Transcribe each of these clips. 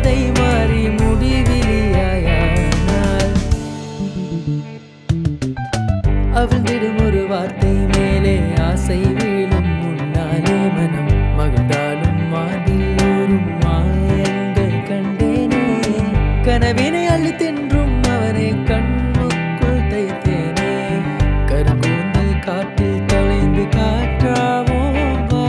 திசை மாறி முடிவிலியாயானால் அவிழ்ந்திடும் ஒரு வார்த்தை மேலே ஆசை வீழும் முன்னாலே மனம் மகிழ்ந்தாலும் மாடில் ஊறும் மாயங்கள் கண்டேனே கனவினை அள்ளி தின்றும் அவனை கண்ணுக்குள் தைத்தேனே கருங்கூந்தல் காற்றில் தொலைந்து காற்றாவோம் வா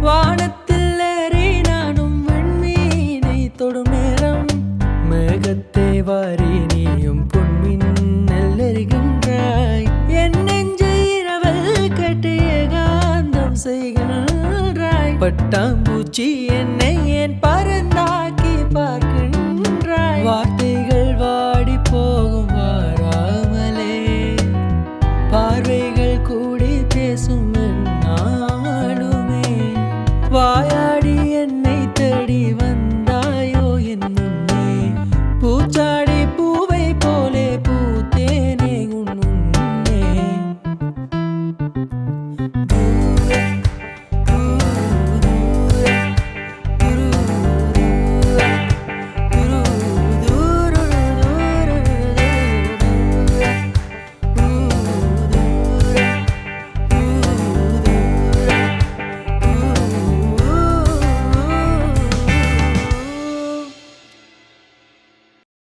வானத்தில் ஏறி நானும் விண்மீனை தொடும் நேரம் மேகத்தை வாரி நீயும் பொன்மின்னல் எறிகின்றாய் என் நெஞ்சை இரவல் கட்டி ஏகாந்தம் செய்கின்றாய் பட்டாம்பூச்சி என்னை ஏன் பறந்தாக்கி பார்க்கின்றாய் வார்த்தைகள் வாடி போகும் வாராமலே பார்வை